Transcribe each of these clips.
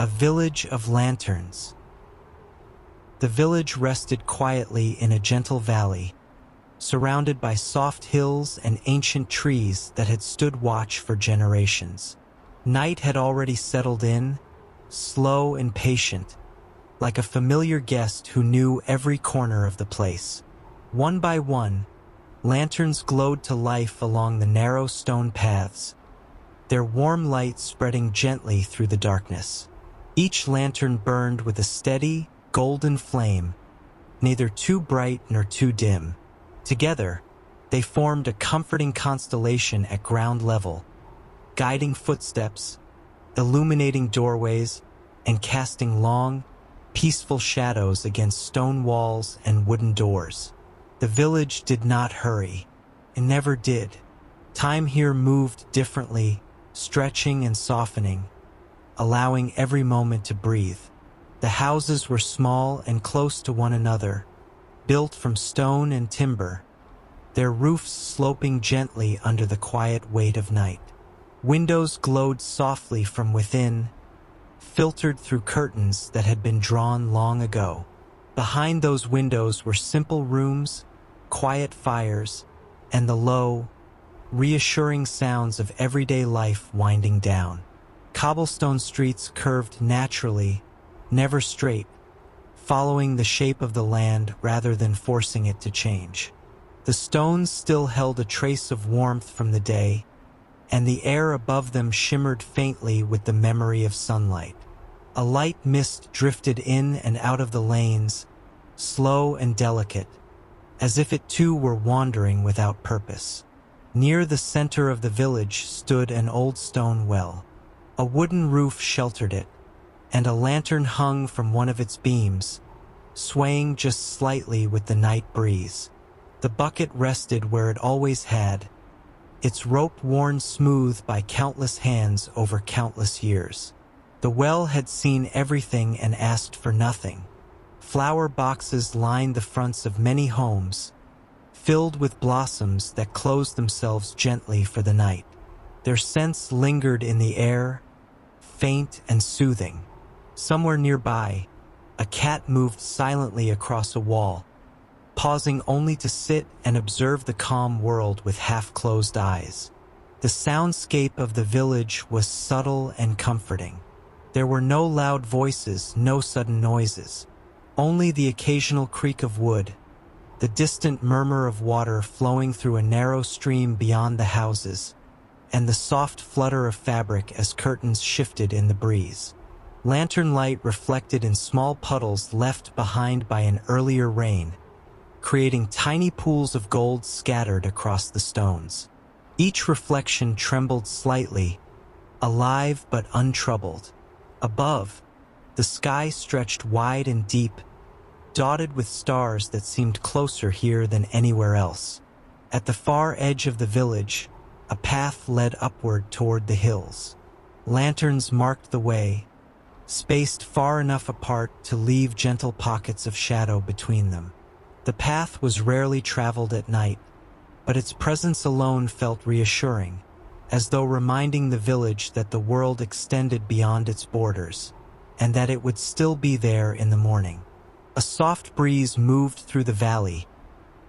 A village of lanterns. The village rested quietly in a gentle valley, surrounded by soft hills and ancient trees that had stood watch for generations. Night had already settled in, slow and patient, like a familiar guest who knew every corner of the place. One by one, lanterns glowed to life along the narrow stone paths, their warm light spreading gently through the darkness. Each lantern burned with a steady, golden flame, neither too bright nor too dim. Together, they formed a comforting constellation at ground level, guiding footsteps, illuminating doorways, and casting long, peaceful shadows against stone walls and wooden doors. The village did not hurry. It never did. Time here moved differently, stretching and softening, allowing every moment to breathe. The houses were small and close to one another, built from stone and timber, their roofs sloping gently under the quiet weight of night. Windows glowed softly from within, filtered through curtains that had been drawn long ago. Behind those windows were simple rooms, quiet fires, and the low, reassuring sounds of everyday life winding down. Cobblestone streets curved naturally, never straight, following the shape of the land rather than forcing it to change. The stones still held a trace of warmth from the day, and the air above them shimmered faintly with the memory of sunlight. A light mist drifted in and out of the lanes, slow and delicate, as if it too were wandering without purpose. Near the center of the village stood an old stone well. A wooden roof sheltered it, and a lantern hung from one of its beams, swaying just slightly with the night breeze. The bucket rested where it always had, its rope worn smooth by countless hands over countless years. The well had seen everything and asked for nothing. Flower boxes lined the fronts of many homes, filled with blossoms that closed themselves gently for the night. Their scents lingered in the air, faint and soothing. Somewhere nearby, a cat moved silently across a wall, pausing only to sit and observe the calm world with half-closed eyes. The soundscape of the village was subtle and comforting. There were no loud voices, no sudden noises, only the occasional creak of wood, the distant murmur of water flowing through a narrow stream beyond the houses, and the soft flutter of fabric as curtains shifted in the breeze. Lantern light reflected in small puddles left behind by an earlier rain, creating tiny pools of gold scattered across the stones. Each reflection trembled slightly, alive but untroubled. Above, the sky stretched wide and deep, dotted with stars that seemed closer here than anywhere else. At the far edge of the village, a path led upward toward the hills. Lanterns marked the way, spaced far enough apart to leave gentle pockets of shadow between them. The path was rarely traveled at night, but its presence alone felt reassuring, as though reminding the village that the world extended beyond its borders, and that it would still be there in the morning. A soft breeze moved through the valley,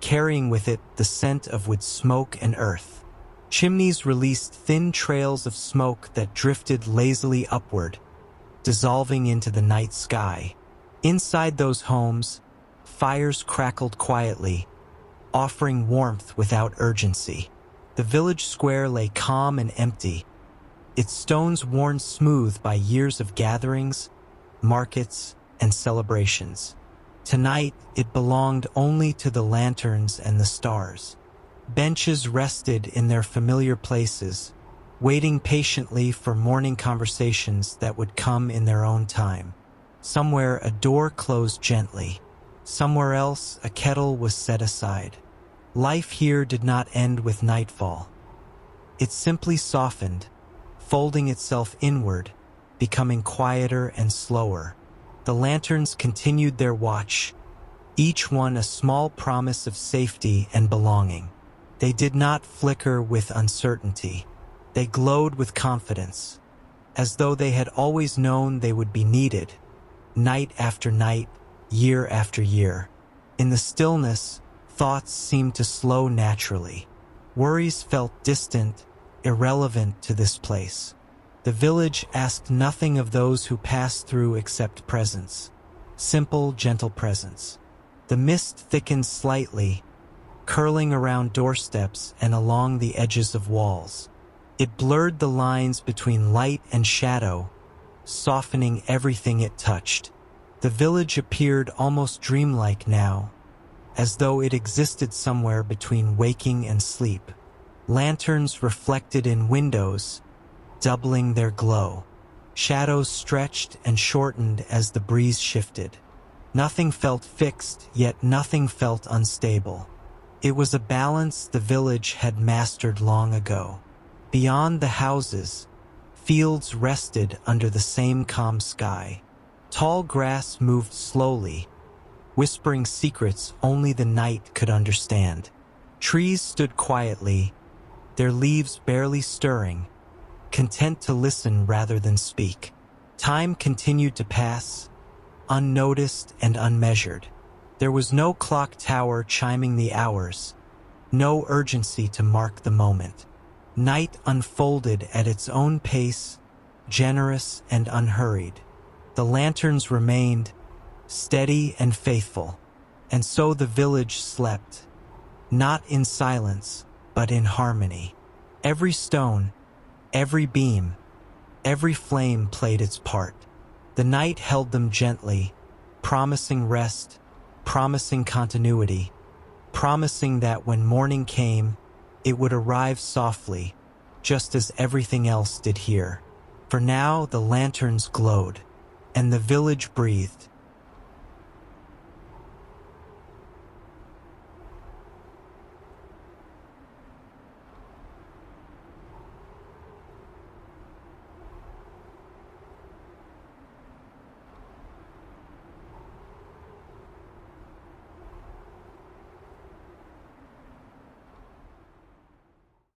carrying with it the scent of wood smoke and earth. Chimneys released thin trails of smoke that drifted lazily upward, dissolving into the night sky. Inside those homes, fires crackled quietly, offering warmth without urgency. The village square lay calm and empty, its stones worn smooth by years of gatherings, markets, and celebrations. Tonight, it belonged only to the lanterns and the stars. Benches rested in their familiar places, waiting patiently for morning conversations that would come in their own time. Somewhere a door closed gently. Somewhere else a kettle was set aside. Life here did not end with nightfall. It simply softened, folding itself inward, becoming quieter and slower. The lanterns continued their watch, each one a small promise of safety and belonging. They did not flicker with uncertainty. They glowed with confidence, as though they had always known they would be needed, night after night, year after year. In the stillness, thoughts seemed to slow naturally. Worries felt distant, irrelevant to this place. The village asked nothing of those who passed through except presence. Simple, gentle presence. The mist thickened slightly, curling around doorsteps and along the edges of walls. It blurred the lines between light and shadow, softening everything it touched. The village appeared almost dreamlike now, as though it existed somewhere between waking and sleep. Lanterns reflected in windows, doubling their glow. Shadows stretched and shortened as the breeze shifted. Nothing felt fixed, yet nothing felt unstable. It was a balance the village had mastered long ago. Beyond the houses, fields rested under the same calm sky. Tall grass moved slowly, whispering secrets only the night could understand. Trees stood quietly, their leaves barely stirring, content to listen rather than speak. Time continued to pass, unnoticed and unmeasured. There was no clock tower chiming the hours, no urgency to mark the moment. Night unfolded at its own pace, generous and unhurried. The lanterns remained, steady and faithful, and so the village slept, not in silence, but in harmony. Every stone, every beam, every flame played its part. The night held them gently, promising rest, promising continuity, promising that when morning came, it would arrive softly, just as everything else did here. For now the lanterns glowed, and the village breathed,